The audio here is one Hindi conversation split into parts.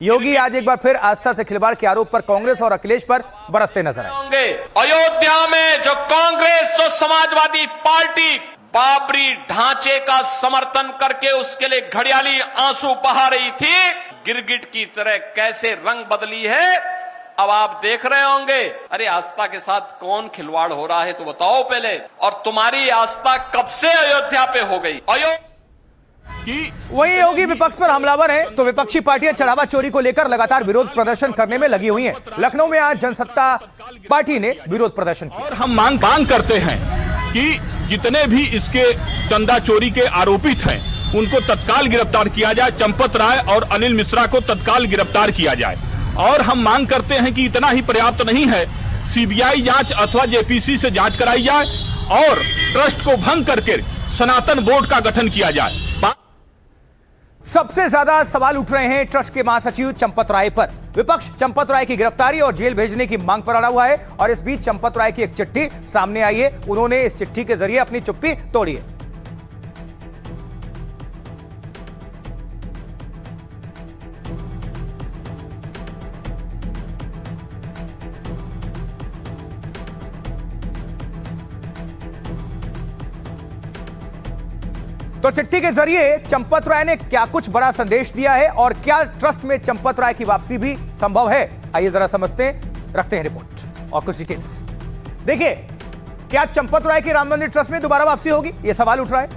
योगी आज एक बार फिर आस्था से खिलवाड़ के आरोप पर कांग्रेस और अखिलेश पर बरसते नजर आए। अयोध्या में जो कांग्रेस, जो समाजवादी पार्टी बाबरी ढांचे का समर्थन करके उसके लिए घड़ियाली आंसू बहा रही थी, गिरगिट की तरह कैसे रंग बदली है अब आप देख रहे होंगे। अरे आस्था के साथ कौन खिलवाड़ हो रहा है तो बताओ पहले। और तुम्हारी आस्था कब से अयोध्या पे हो गई? वही योगी विपक्ष पर हमलावर है तो विपक्षी पार्टियां चढ़ावा चोरी को लेकर लगातार विरोध प्रदर्शन करने में लगी हुई हैं। लखनऊ में आज जनसत्ता पार्टी ने विरोध प्रदर्शन किया और हम मांग करते हैं कि जितने भी इसके चंदा चोरी के आरोपित हैं उनको तत्काल गिरफ्तार किया जाए। चंपत राय और अनिल मिश्रा को तत्काल गिरफ्तार किया जाए। और हम मांग करते हैं कि इतना ही पर्याप्त नहीं है, सीबीआई जांच अथवा जेपीसी से जांच कराई जाए और ट्रस्ट को भंग करके सनातन बोर्ड का गठन किया जाए। सबसे ज्यादा सवाल उठ रहे हैं ट्रस्ट के महासचिव चंपत राय पर। विपक्ष चंपत राय की गिरफ्तारी और जेल भेजने की मांग पर अड़ा हुआ है और इस बीच चंपत राय की एक चिट्ठी सामने आई है। उन्होंने इस चिट्ठी के जरिए अपनी चुप्पी तोड़ी है। तो चिट्ठी के जरिए चंपत राय ने क्या कुछ बड़ा संदेश दिया है और क्या ट्रस्ट में चंपत राय की वापसी भी संभव है, आइए जरा समझते हैं। रखते हैं रिपोर्ट और कुछ डिटेल्स। देखिए, क्या चंपत राय की राम मंदिर ट्रस्ट में दोबारा वापसी होगी, यह सवाल उठ रहा है।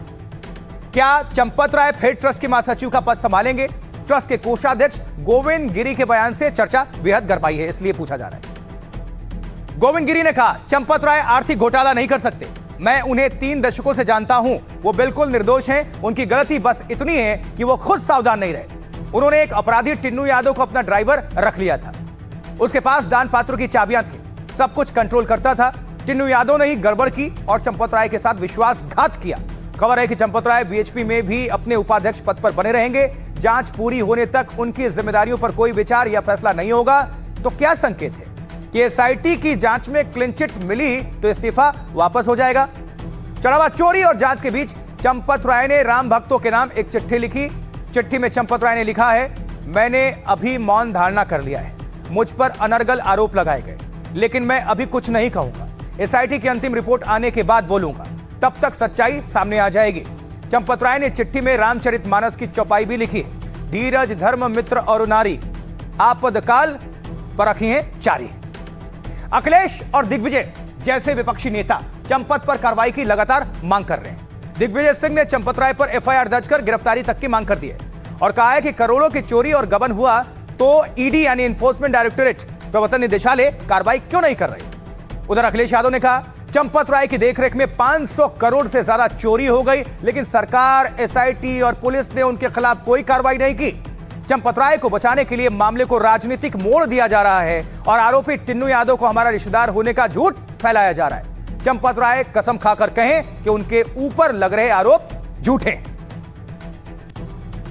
क्या चंपत राय फिर ट्रस्ट के महासचिव का पद संभालेंगे? ट्रस्ट के कोषाध्यक्ष गोविंद गिरी के बयान से चर्चा बेहद गरमाई है, इसलिए पूछा जा रहा है। गोविंद गिरी ने कहा, चंपत राय आर्थिक घोटाला नहीं कर सकते। मैं उन्हें 3 दशकों से जानता हूं, वो बिल्कुल निर्दोष हैं। उनकी गलती बस इतनी है कि वो खुद सावधान नहीं रहे। उन्होंने एक अपराधी टिन्नू यादव को अपना ड्राइवर रख लिया था। उसके पास दान पात्रों की चाबियां थी, सब कुछ कंट्रोल करता था। टिन्नू यादव ने ही गड़बड़ की और चंपत राय के साथ विश्वासघात किया। खबर है कि चंपत राय बीएचपी में भी अपने उपाध्यक्ष पद पर बने रहेंगे। जांच पूरी होने तक उनकी जिम्मेदारियों पर कोई विचार या फैसला नहीं होगा। तो क्या संकेत है कि एसआईटी की जांच में क्लीन चिट मिली तो इस्तीफा वापस हो जाएगा? चढ़ावा चोरी और जांच के बीच चंपत राय ने राम भक्तों के नाम एक चिट्ठी लिखी। चिट्ठी में चंपत राय ने लिखा है, मैंने अभी मौन धारणा कर लिया है। मुझ पर अनर्गल आरोप लगाए गए, लेकिन मैं अभी कुछ नहीं कहूंगा। एसआईटी की अंतिम रिपोर्ट आने के बाद बोलूंगा, तब तक सच्चाई सामने आ जाएगी। चंपत राय ने चिट्ठी में रामचरितमानस की चौपाई भी लिखी है। धीरज धर्म मित्र और नारी, आपदकाल पर रखी है चारी। अखिलेश और दिग्विजय जैसे विपक्षी नेता चंपत पर कार्रवाई की लगातार मांग कर रहे हैं। दिग्विजय सिंह ने चंपत राय पर एफआईआर दर्ज कर गिरफ्तारी तक की मांग कर दी है और कहा है कि करोड़ों की चोरी और गबन हुआ तो ईडी यानी एनफोर्समेंट डायरेक्टोरेट प्रवर्तन निदेशालय कार्रवाई क्यों नहीं कर रही। उधर अखिलेश यादव ने कहा, चंपत राय की देखरेख में 500 करोड़ से ज्यादा चोरी हो गई, लेकिन सरकार, एसआईटी और पुलिस ने उनके खिलाफ कोई कार्रवाई नहीं की। चंपत राय को बचाने के लिए मामले को राजनीतिक मोड़ दिया जा रहा है और आरोपी टिन्नू यादव को हमारा रिश्तेदार होने का झूठ फैलाया जा रहा है। चंपत राय कसम खाकर कहें कि उनके ऊपर लग रहे आरोप झूठे।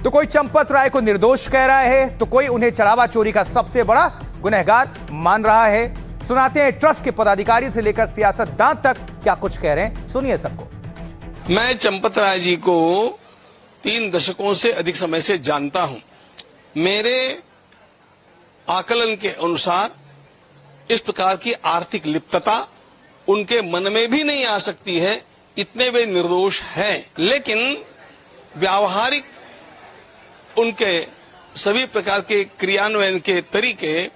तो कोई चंपत राय को निर्दोष कह रहा है तो कोई उन्हें चढ़ावा चोरी का सबसे बड़ा गुनहगार मान रहा है। सुनाते हैं ट्रस्ट के पदाधिकारी से लेकर सियासतदान तक क्या कुछ कह रहे हैं, सुनिए सबको। मैं चंपत राय जी को 3 दशकों से अधिक समय से जानता हूं। मेरे आकलन के अनुसार इस प्रकार की आर्थिक लिप्तता उनके मन में भी नहीं आ सकती है, इतने वे निर्दोष हैं। लेकिन व्यावहारिक उनके सभी प्रकार के क्रियान्वयन के तरीके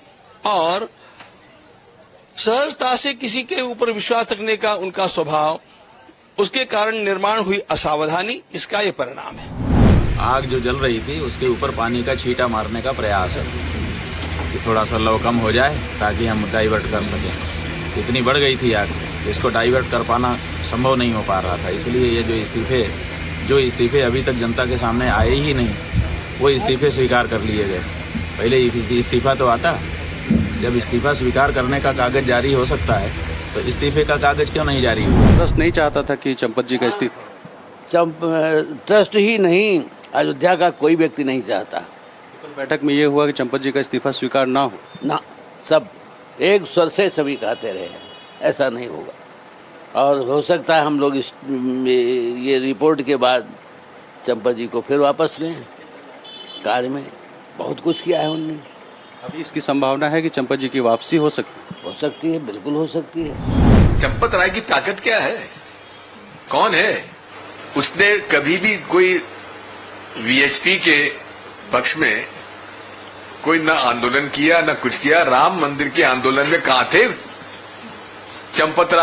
और सहजता से किसी के ऊपर विश्वास रखने का उनका स्वभाव, उसके कारण निर्माण हुई असावधानी, इसका ये परिणाम है। आग जो जल रही थी उसके ऊपर पानी का छींटा मारने का प्रयास है कि थोड़ा सा लव कम हो जाए ताकि हम डाइवर्ट कर सकें। इतनी बढ़ गई थी आग, इसको डाइवर्ट कर पाना संभव नहीं हो पा रहा था। इसलिए ये जो इस्तीफे अभी तक जनता के सामने आए ही नहीं, वो इस्तीफे स्वीकार कर लिए गए। पहले इस्तीफा तो आता, जब इस्तीफा स्वीकार करने का कागज जारी हो सकता है तो इस्तीफे का कागज क्यों नहीं जारी हुआ? ट्रस्ट नहीं चाहता था कि चंपत जी का इस्तीफा। ट्रस्ट ही नहीं, अयोध्या का कोई व्यक्ति नहीं चाहता। बैठक में ये हुआ कि चंपत जी का इस्तीफा स्वीकार ना हो ना, सब एक स्वर से सभी कहते रहे, ऐसा नहीं होगा। और हो सकता है हम लोग ये रिपोर्ट के बाद चंपत जी को फिर वापस लें कार्य में। बहुत कुछ किया है उनने। अभी इसकी संभावना है कि चंपत जी की वापसी हो सकती है, बिल्कुल हो सकती है। चंपत राय की ताकत क्या है? कौन है? उसने कभी भी कोई वीएचपी के पक्ष में कोई न आंदोलन किया न कुछ किया। राम मंदिर के आंदोलन में कहा थे चंपत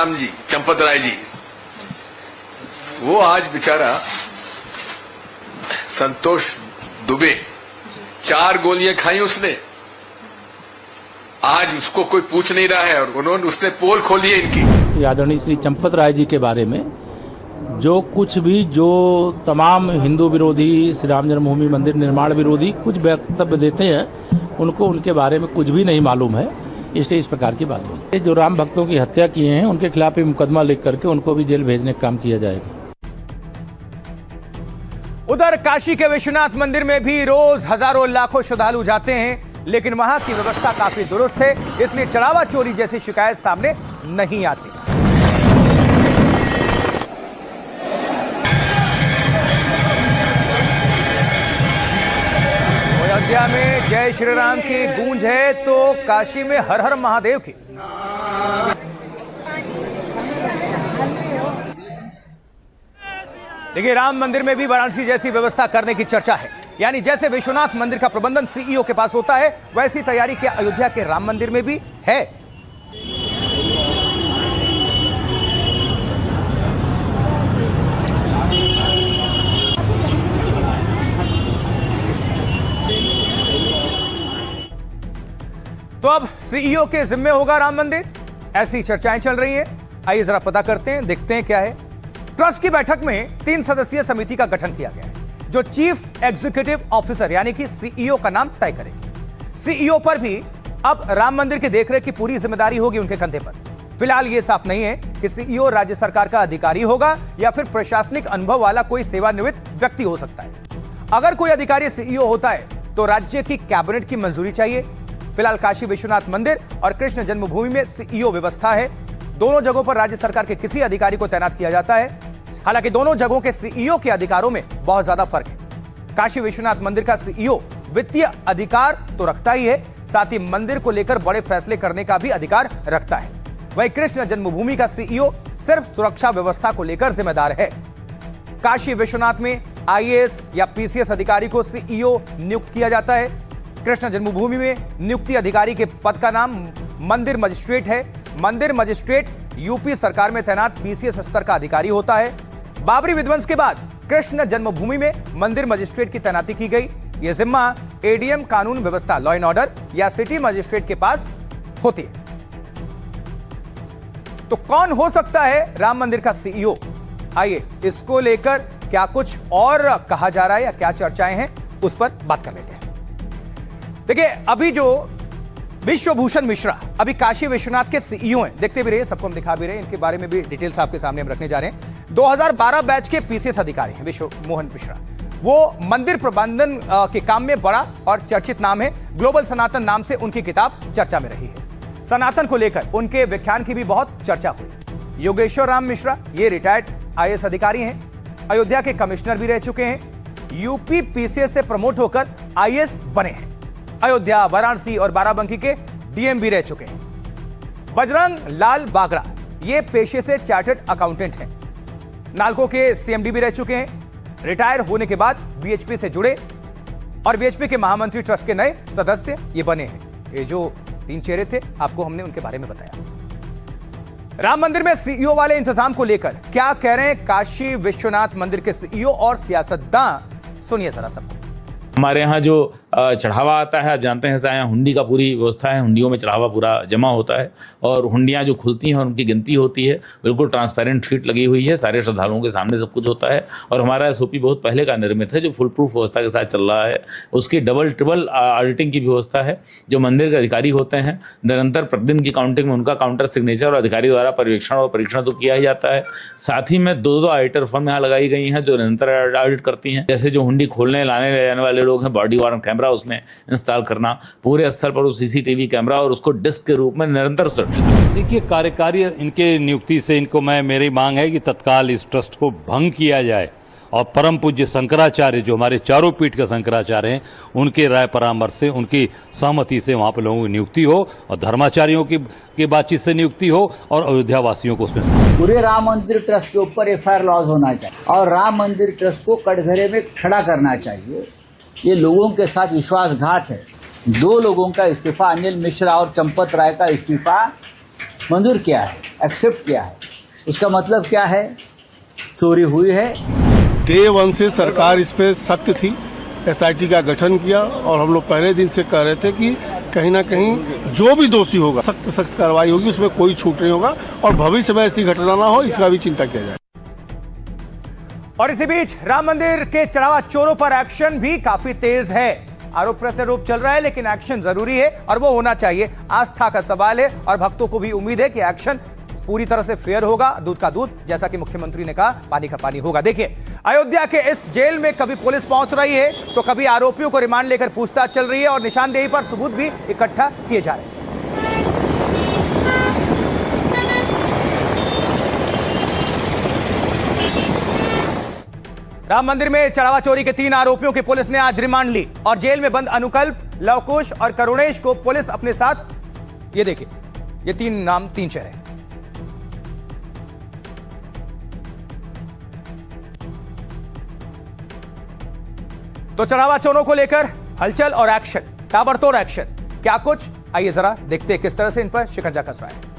राय जी? वो आज बेचारा संतोष दुबे 4 गोलियां खाई उसने, आज उसको कोई पूछ नहीं रहा है और उसने पोल खोली है इनकी। आदरणीय श्री चंपत राय जी के बारे में जो कुछ भी, जो तमाम हिंदू विरोधी, श्री राम जन्मभूमि मंदिर निर्माण विरोधी कुछ वक्तव्य देते हैं, उनको उनके बारे में कुछ भी नहीं मालूम है, इसलिए इस प्रकार की बात हुई। जो राम भक्तों की हत्या किए हैं उनके खिलाफ भी मुकदमा लिख करके उनको भी जेल भेजने का काम किया जाएगा। उधर काशी के विश्वनाथ मंदिर में भी रोज हजारों लाखों श्रद्धालु जाते हैं, लेकिन वहां की व्यवस्था काफी दुरुस्त है, इसलिए चढ़ावा चोरी जैसी शिकायत सामने नहीं आती। अयोध्या में जय श्री राम की गूंज है तो काशी में हर हर महादेव की। देखिए, राम मंदिर में भी वाराणसी जैसी व्यवस्था करने की चर्चा है, यानी जैसे विश्वनाथ मंदिर का प्रबंधन सीईओ के पास होता है, वैसी तैयारी क्या अयोध्या के राम मंदिर में भी है। तो अब सीईओ के जिम्मे होगा राम मंदिर, ऐसी चर्चाएं चल रही हैं। आइए जरा पता करते हैं, देखते हैं क्या है। ट्रस्ट की बैठक में 3 सदस्यीय समिति का गठन किया गया है, जो चीफ एग्जीक्यूटिव ऑफिसर यानी कि सीईओ का नाम तय करेगी। सीईओ पर भी अब राम मंदिर की देखरेख की पूरी जिम्मेदारी होगी उनके कंधे पर। फिलहाल यह साफ नहीं है कि सीईओ राज्य सरकार का अधिकारी होगा या फिर प्रशासनिक अनुभव वाला कोई सेवानिवृत्त व्यक्ति हो सकता है। अगर कोई अधिकारी सीईओ होता है तो राज्य की कैबिनेट की मंजूरी चाहिए। फिलहाल काशी विश्वनाथ मंदिर और कृष्ण जन्मभूमि में सीईओ व्यवस्था है। दोनों जगहों पर राज्य सरकार के किसी अधिकारी को तैनात किया जाता है। हालांकि दोनों जगहों के सीईओ के अधिकारों में बहुत ज्यादा फर्क है। काशी विश्वनाथ मंदिर का सीईओ वित्तीय अधिकार तो रखता ही है, साथ ही मंदिर को लेकर बड़े फैसले करने का भी अधिकार रखता है। वहीं कृष्ण जन्मभूमि का सीईओ सिर्फ सुरक्षा व्यवस्था को लेकर जिम्मेदार है। काशी विश्वनाथ में आईएएस या पीसीएस अधिकारी को सीईओ नियुक्त किया जाता है। कृष्ण जन्मभूमि में नियुक्ति अधिकारी के पद का नाम मंदिर मजिस्ट्रेट है। मंदिर मजिस्ट्रेट यूपी सरकार में तैनात पीसीएस स्तर का अधिकारी होता है। बाबरी विध्वंस के बाद कृष्ण जन्मभूमि में मंदिर मजिस्ट्रेट की तैनाती की गई। यह जिम्मा एडीएम कानून व्यवस्था, लॉ एंड ऑर्डर या सिटी मजिस्ट्रेट के पास होती है। तो कौन हो सकता है राम मंदिर का सीईओ? आइए इसको लेकर क्या कुछ और कहा जा रहा है या क्या चर्चाएं हैं, उस पर बात कर लेते हैं। देखिए, अभी जो विश्वभूषण मिश्रा अभी काशी विश्वनाथ के सीईओ हैं, देखते भी रहिए, सबको हम दिखा भी रहे हैं, इनके बारे में भी डिटेल्स आपके सामने हम रखने जा रहे हैं। 2012 बैच के पीसीएस अधिकारी हैं विश्व मोहन मिश्रा। वो मंदिर प्रबंधन के काम में बड़ा और चर्चित नाम है। ग्लोबल सनातन नाम से उनकी किताब चर्चा में रही है। सनातन को लेकर उनके व्याख्यान की भी बहुत चर्चा हुई। योगेश्वर राम मिश्रा ये रिटायर्ड आईएएस अधिकारी हैं, अयोध्या के कमिश्नर भी रह चुके हैं, यूपी पीसीएस से प्रमोट होकर आईएएस बने हैं। अयोध्या, वाराणसी और बाराबंकी के डीएम भी रह चुके हैं। बजरंग लाल बागड़ा ये पेशे से चार्टर्ड अकाउंटेंट हैं। नालको के सीएमडी भी रह चुके हैं। रिटायर होने के बाद वीएचपी से जुड़े और वीएचपी के महामंत्री ट्रस्ट के नए सदस्य ये बने हैं। ये जो 3 चेहरे थे, आपको हमने उनके बारे में बताया। राम मंदिर में सीईओ वाले इंतजाम को लेकर क्या कह रहे हैं काशी विश्वनाथ मंदिर के सीईओ और सियासतदान, सुनिए जरा सबको। हमारे यहाँ जो चढ़ावा आता है, आप जानते हैं यहाँ हुंडी का पूरी व्यवस्था है। हुंडियों में चढ़ावा पूरा जमा होता है और हुंडियाँ जो खुलती हैं और उनकी गिनती होती है, बिल्कुल ट्रांसपेरेंट शीट लगी हुई है, सारे श्रद्धालुओं के सामने सब कुछ होता है। और हमारा एसओपी बहुत पहले का निर्मित है, जो फुल प्रूफ व्यवस्था के साथ चल रहा है। उसकी डबल ट्रिपल ऑडिटिंग की व्यवस्था है। जो मंदिर के अधिकारी होते हैं, निरंतर प्रतिदिन की काउंटिंग में उनका काउंटर सिग्नेचर और अधिकारी द्वारा पर्यवेक्षण और परीक्षण तो किया ही जाता है। साथ ही में 2 ऑडिटर फर्म यहाँ लगाई गई हैं जो निरंतर ऑडिट करती हैं। जैसे जो हुंडी खोलने लाने ले जाने वाले लोग हैं, बॉडी वार्न कैमरा उसमें इंस्टॉल करना, पूरे स्थल पर उस सीसीटीवी कैमरा और उसको डिस्क के रूप में निरंतर सुरक्षित। देखिए, कार्यकारी इनके नियुक्ति से इनको मेरी मांग है कि तत्काल इस ट्रस्ट को भंग किया जाए और परम पूज्य शंकराचार्य जो हमारे चारों पीठ के शंकराचार्य हैं, उनके राय परामर्श से, उनकी सहमति से वहाँ पर लोगों की नियुक्ति हो और धर्माचार्यों की बातचीत से नियुक्ति हो और अयोध्या वासियों को उसमें पूरे राम मंदिर ट्रस्ट के ऊपर FIR लॉज होना चाहिए और राम मंदिर ट्रस्ट को कटघरे में खड़ा करना चाहिए। ये लोगों के साथ विश्वासघात है। 2 लोगों का इस्तीफा, अनिल मिश्रा और चंपत राय का इस्तीफा मंजूर किया है, एक्सेप्ट किया है। उसका मतलब क्या है? चोरी हुई है। डे 1 से सरकार इस पे सख्त थी, SIT का गठन किया और हम लोग पहले दिन से कह रहे थे कि कहीं ना कहीं जो भी दोषी होगा सख्त कार्रवाई होगी, उसमें कोई छूट नहीं होगा और भविष्य में ऐसी घटना ना हो, इसका भी चिंता किया जाए। और इसी बीच राम मंदिर के चढ़ावा चोरों पर एक्शन भी काफी तेज है। आरोप प्रत्यारोप चल रहा है, लेकिन एक्शन जरूरी है और वो होना चाहिए। आस्था का सवाल है और भक्तों को भी उम्मीद है कि एक्शन पूरी तरह से फेयर होगा। दूध का दूध, जैसा कि मुख्यमंत्री ने कहा, पानी का पानी होगा। देखिए, अयोध्या के इस जेल में कभी पुलिस पहुंच रही है तो कभी आरोपियों को रिमांड लेकर पूछताछ चल रही है और निशानदेही पर सबूत भी इकट्ठा किए जा रहे हैं। राम मंदिर में चढ़ावा चोरी के 3 आरोपियों की पुलिस ने आज रिमांड ली और जेल में बंद अनुकल्प, लवकुश और करुणेश को पुलिस अपने साथ, ये देखिए, ये 3 नाम 3 चेहरे। तो चढ़ावा चोरों को लेकर हलचल और एक्शन, ताबड़तोड़ एक्शन। क्या कुछ, आइए जरा देखते हैं किस तरह से इन पर शिकंजा कस रहा है।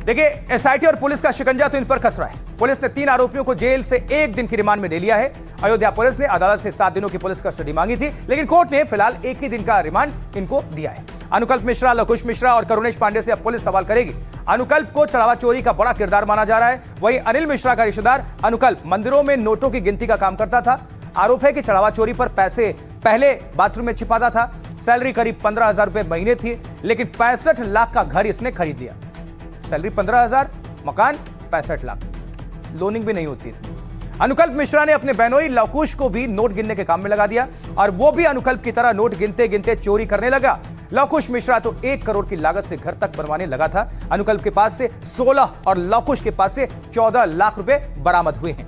देखिए, SIT और पुलिस का शिकंजा तो इन पर कस रहा है। पुलिस ने 3 आरोपियों को जेल से 1 दिन की रिमांड में ले लिया है। अयोध्या पुलिस ने अदालत से 7 दिनों की पुलिस कस्टडी मांगी थी, लेकिन कोर्ट ने फिलहाल 1 ही दिन का रिमांड इनको दिया है। अनुकल्प मिश्रा, लवकुश मिश्रा और करुणेश पांडे से अब पुलिस सवाल करेगी। अनुकल्प को चढ़ावा चोरी का बड़ा किरदार माना जा रहा है। वहीं अनिल मिश्रा का रिश्तेदार अनुकल्प मंदिरों में नोटों की गिनती का काम करता था। आरोप है कि चढ़ावा चोरी पर पैसे पहले बाथरूम में छिपाता था। सैलरी करीब 15,000 रुपए महीने थी, लेकिन 65 लाख का घर इसने खरीद लिया। सैलरी 15,000, मकान 65 लाख, लोनिंग भी नहीं होती इतनी। अनुकल्प मिश्रा ने अपने बहनोई लवकुश को भी नोट गिनने के काम में लगा दिया और वो भी अनुकल्प की तरह नोट गिनते गिनते चोरी करने लगा। लवकुश मिश्रा तो 1 करोड़ की लागत से घर तक बनवाने लगा था। अनुकल्प के पास से 16 और लवकुश के पास से 14 लाख रुपए बरामद हुए हैं।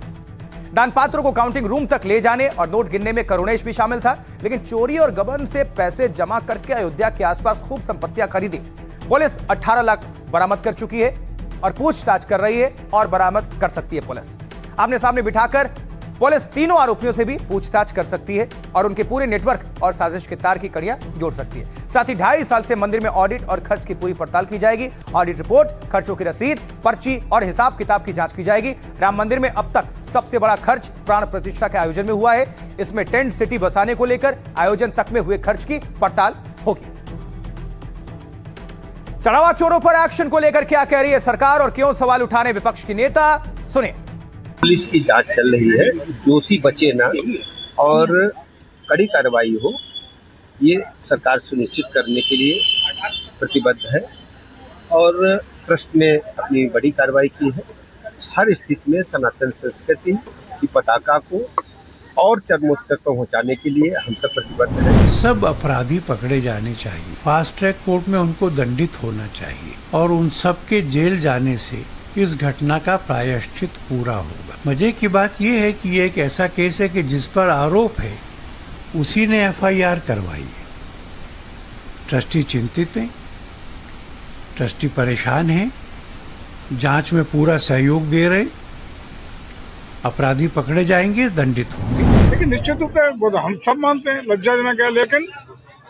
दानपात्रों को काउंटिंग रूम तक ले जाने और नोट गिनने में करुणेश भी शामिल था, लेकिन चोरी और गबन से पैसे जमा करके अयोध्या के आसपास खूब संपत्तियां खरीदी। पुलिस 18 लाख बरामद कर चुकी है और पूछताछ कर रही है और बरामद कर सकती है पुलिस। आमने सामने बिठाकर पुलिस तीनों आरोपियों से भी पूछताछ कर सकती है और उनके पूरे नेटवर्क और साजिश के तार की कड़ियां जोड़ सकती है। साथ ही 2.5 साल से मंदिर में ऑडिट और खर्च की पूरी पड़ताल की जाएगी। ऑडिट रिपोर्ट, खर्चों की रसीद, पर्ची और हिसाब किताब की जांच की जाएगी। राम मंदिर में अब तक सबसे बड़ा खर्च प्राण प्रतिष्ठा के आयोजन में हुआ है। इसमें टेंट सिटी बसाने को लेकर आयोजन तक में हुए खर्च की पड़ताल होगी। चढ़ावा चोरों पर एक्शन को लेकर क्या कह रही है सरकार और क्यों सवाल उठाने विपक्ष की नेता, सुनिए। पुलिस की जांच चल रही है, दोषी बचे ना और कड़ी कार्रवाई हो, ये सरकार सुनिश्चित करने के लिए प्रतिबद्ध है और ट्रस्ट ने अपनी बड़ी कार्रवाई की है। हर स्थिति में सनातन संस्कृति की पताका को और चरमोत्कर्ष तक पहुंचाने के लिए हम सब प्रतिबद्ध हैं। सब अपराधी पकड़े जाने चाहिए, फास्ट ट्रैक कोर्ट में उनको दंडित होना चाहिए और उन सब के जेल जाने से इस घटना का प्रायश्चित पूरा होगा। मजे की बात यह है कि ये एक ऐसा केस है कि जिस पर आरोप है उसी ने FIR करवाई है। ट्रस्टी चिंतित हैं, ट्रस्टी परेशान हैं, जांच में पूरा सहयोग दे रहे, अपराधी पकड़े जाएंगे, दंडित होंगे। लेकिन निश्चित रूप से हम सब मानते हैं लज्जाजनक है, लेकिन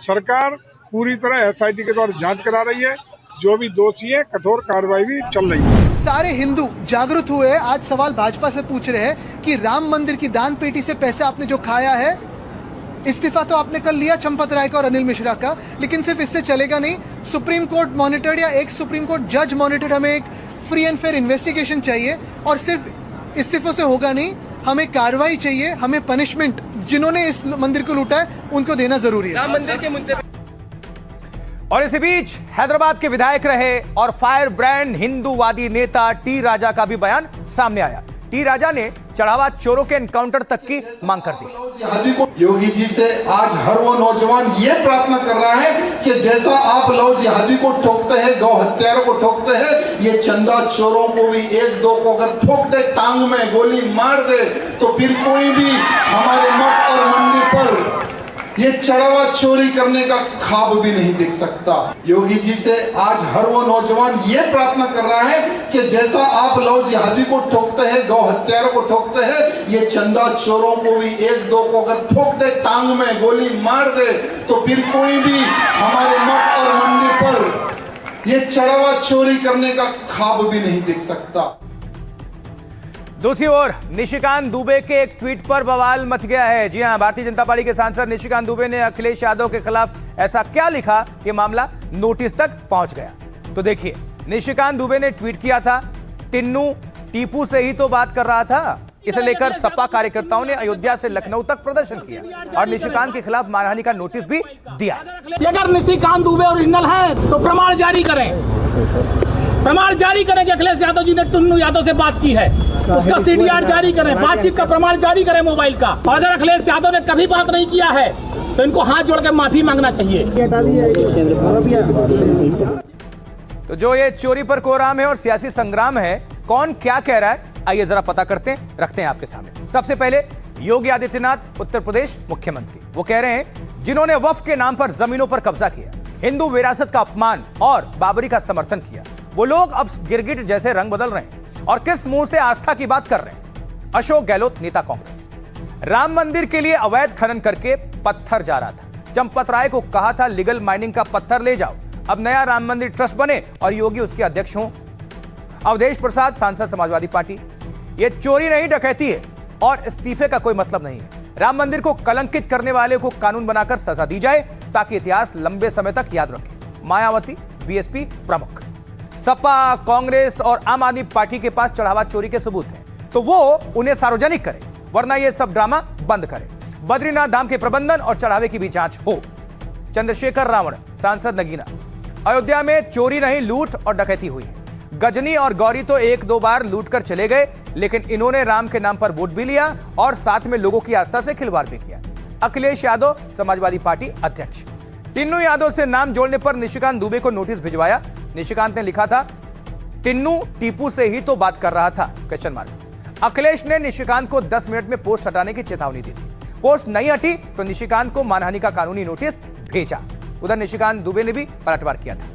सरकार पूरी तरह SIT के द्वारा जांच करा रही है। जो भी दोषी है कठोर कार्रवाई भी चल रही है। सारे हिंदू जागरूक हुए हैं। आज सवाल भाजपा से पूछ रहे हैं कि राम मंदिर की दान पेटी से पैसे आपने जो खाया है, इस्तीफा तो आपने कर लिया चंपत राय का और अनिल मिश्रा का, लेकिन सिर्फ इससे चलेगा नहीं। सुप्रीम कोर्ट मॉनिटर्ड या एक सुप्रीम कोर्ट जज मॉनिटर्ड हमें एक फ्री एंड फेयर इन्वेस्टिगेशन चाहिए और सिर्फ इस्तीफों से होगा नहीं, हमें कार्रवाई चाहिए, हमें पनिशमेंट जिन्होंने इस मंदिर को लूटा है उनको देना जरूरी है। राम मंदिर के मुद्दे और इसी बीच हैदराबाद के विधायक रहे और फायर ब्रांड हिंदूवादी नेता टी राजा का भी बयान सामने आया। टी राजा ने चढ़ावा चोरों के एनकाउंटर तक की मांग कर दी। योगी जी से आज हर वो नौजवान ये प्रार्थना कर रहा है कि जैसा आप लव जिहादी को ठोकते हैं, गौ हत्यारों को ठोकते हैं, ये चंदा चोरों को भी एक दो को अगर ठोक दे, टांग में गोली मार दे, तो फिर कोई भी हमारे मठ और मंदिर पर ये चढ़ावा चोरी करने का ख्वाब भी नहीं देख सकता। योगी जी से आज हर वो नौजवान ये प्रार्थना कर रहा है कि जैसा आप लव जिहादी को ठोकते हैं, गौ हत्यारों को ठोकते हैं, ये चंदा चोरों को भी एक दो को अगर ठोक दे, टांग में गोली मार दे, तो फिर कोई भी हमारे मठ और मंदिर पर ये चढ़ावा चोरी करने का ख्वाब भी नहीं देख सकता। दूसरी ओर निशिकांत दुबे के एक ट्वीट पर बवाल मच गया है। जी हां, भारतीय जनता पार्टी के सांसद निशिकांत दुबे ने अखिलेश यादव के खिलाफ ऐसा क्या लिखा कि मामला नोटिस तक पहुंच गया। तो देखिए, निशिकांत दुबे ने ट्वीट किया था, टिन्नू टीपू से ही तो बात कर रहा था। इसे लेकर सपा कार्यकर्ताओं ने अयोध्या से लखनऊ तक प्रदर्शन किया और निशिकांत के खिलाफ मानहानि का नोटिस भी दिया। अगर निशिकांत दुबे ओरिजिनल है तो प्रमाण जारी करें, प्रमाण जारी करें कि अखिलेश यादव जी ने टुन्नू यादव से बात की है, उसका सीडीआर जारी करें, बातचीत का प्रमाण जारी करें मोबाइल का। और अगर अखिलेश यादव ने कभी बात नहीं किया है तो इनको हाथ जोड़ के माफी मांगना चाहिए। तो जो ये चोरी पर कोराम है और सियासी संग्राम है, कौन क्या कह रहा है, आइए जरा पता करते हैं, रखते हैं आपके सामने। सबसे पहले योगी आदित्यनाथ, उत्तर प्रदेश मुख्यमंत्री, वो कह रहे हैं जिन्होंने वक्फ के नाम पर जमीनों पर कब्जा किया, हिंदू विरासत का अपमान और बाबरी का समर्थन किया, वो लोग अब गिरगिट जैसे रंग बदल रहे हैं और किस मुंह से आस्था की बात कर रहे हैं। अशोक गहलोत, नेता कांग्रेस, राम मंदिर के लिए अवैध खनन करके पत्थर जा रहा था, चंपत राय को कहा था लीगल माइनिंग का पत्थर ले जाओ, अब नया राम मंदिर ट्रस्ट बने और योगी उसके अध्यक्ष हों। अवधेश प्रसाद, सांसद समाजवादी पार्टी, यह चोरी नहीं डकैती है और इस्तीफे का कोई मतलब नहीं है। राम मंदिर को कलंकित करने वाले को कानून बनाकर सजा दी जाए ताकि इतिहास लंबे समय तक याद रखे। मायावती, बीएसपी प्रमुख, सपा, कांग्रेस और आम आदमी पार्टी के पास चढ़ावा चोरी के सबूत हैं, तो वो उन्हें सार्वजनिक करे, वरना ये सब ड्रामा बंद करे। बद्रीनाथ धाम के प्रबंधन और चढ़ावे की भी जांच हो। चंद्रशेखर रावण, सांसद नगीना, अयोध्या में चोरी नहीं लूट और डकैती हुई है। गजनी और गौरी तो एक दो बार लूट कर चले गए, लेकिन इन्होंने राम के नाम पर वोट भी लिया और साथ में लोगों की आस्था से खिलवाड़ भी किया। अखिलेश यादव, समाजवादी पार्टी अध्यक्ष, टिन्नू यादव से नाम जोड़ने पर निशिकांत दुबे को नोटिस भिजवाया। निशिकांत ने लिखा था, टिन्नू टीपू से ही तो बात कर रहा था, क्वेश्चन मार्क। अखिलेश ने निशिकांत को 10 मिनट में पोस्ट हटाने की चेतावनी दी थी। पोस्ट नहीं हटी तो निशिकांत को मानहानि का कानूनी नोटिस भेजा। उधर निशिकांत दुबे ने भी पलटवार किया था।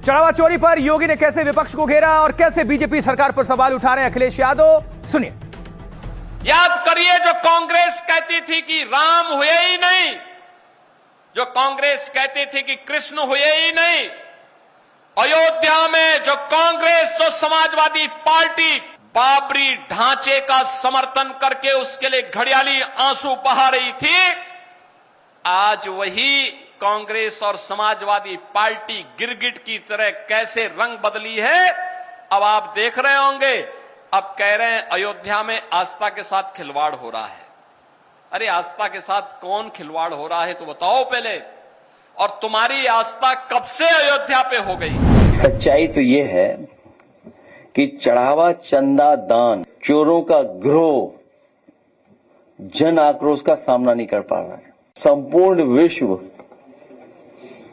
चढ़ावा चोरी पर योगी ने कैसे विपक्ष को घेरा और कैसे बीजेपी सरकार पर सवाल उठा रहे हैं अखिलेश यादव, सुनिए। याद करिए, जो कांग्रेस कहती थी कि राम हुए ही नहीं, जो कांग्रेस कहती थी कि कृष्ण हुए ही नहीं, अयोध्या में जो कांग्रेस, जो समाजवादी पार्टी बाबरी ढांचे का समर्थन करके उसके लिए घड़ियाली आंसू बहा रही थी, आज वही कांग्रेस और समाजवादी पार्टी गिरगिट की तरह कैसे रंग बदली है, अब आप देख रहे होंगे। अब कह रहे हैं अयोध्या में आस्था के साथ खिलवाड़ हो रहा है। अरे आस्था के साथ कौन खिलवाड़ हो रहा है तो बताओ पहले, और तुम्हारी आस्था कब से अयोध्या पे हो गई? सच्चाई तो ये है कि चढ़ावा, चंदा, दान, चोरों का गिरोह जन आक्रोश का सामना नहीं कर पा रहा है। संपूर्ण विश्व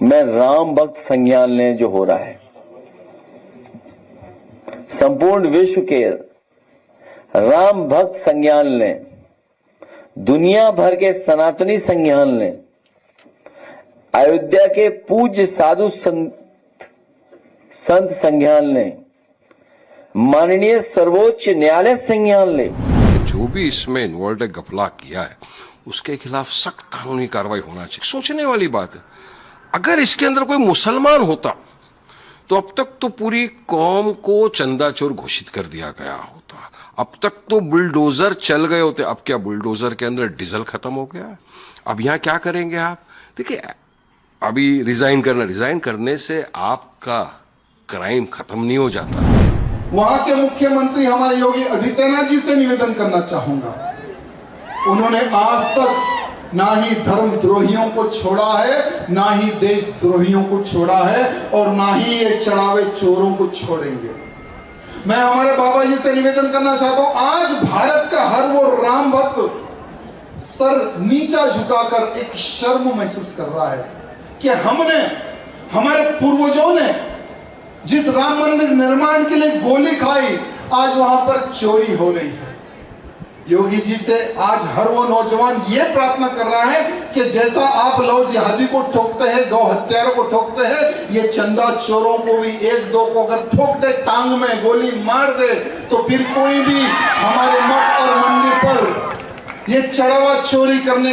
में राम भक्त संज्ञान लें जो हो रहा है, संपूर्ण विश्व के राम भक्त संज्ञान लें, दुनिया भर के सनातनी संज्ञान लें, अयोध्या के पूज्य साधु संत संज्ञान लें, माननीय सर्वोच्च न्यायालय संज्ञान लें। जो भी इसमें इन्वॉल्व है, घपला किया है, उसके खिलाफ सख्त कानूनी कार्रवाई होना चाहिए। सोचने वाली बात है, अगर इसके अंदर कोई मुसलमान होता तो अब तक तो पूरी कौम को चंदा चोर घोषित कर दिया गया होता, अब तक तो बुलडोजर चल गए होते। अब क्या बुलडोजर के अंदर डीजल खत्म हो गया? अब यहां क्या करेंगे आप? देखिए, अभी रिजाइन करने से आपका क्राइम खत्म नहीं हो जाता। वहां के मुख्यमंत्री हमारे योगी आदित्यनाथ जी से निवेदन करना चाहूंगा, उन्होंने आज तक ना ही धर्मद्रोहियों को छोड़ा है, ना ही देशद्रोहियों को छोड़ा है, और ना ही ये चढ़ावे चोरों को छोड़ेंगे। मैं हमारे बाबा जी से निवेदन करना चाहता हूं, आज भारत का हर वो राम भक्त सर नीचा झुकाकर एक शर्म महसूस कर रहा है कि हमने, हमारे पूर्वजों ने जिस राम मंदिर निर्माण के लिए गोली खाई, आज वहां पर चोरी हो रही है। योगी जी से आज हर वो नौजवान ये प्रार्थना कर रहा है कि जैसा आप लव जिहादी को ठोकते हैं, गौ हत्यारों को ठोकते हैं, ये चंदा चोरों को भी एक दो को अगर ठोक दे, टांग में गोली मार दे, तो फिर कोई भी हमारे मठ और मंदिर पर ये चढ़ावा चोरी करने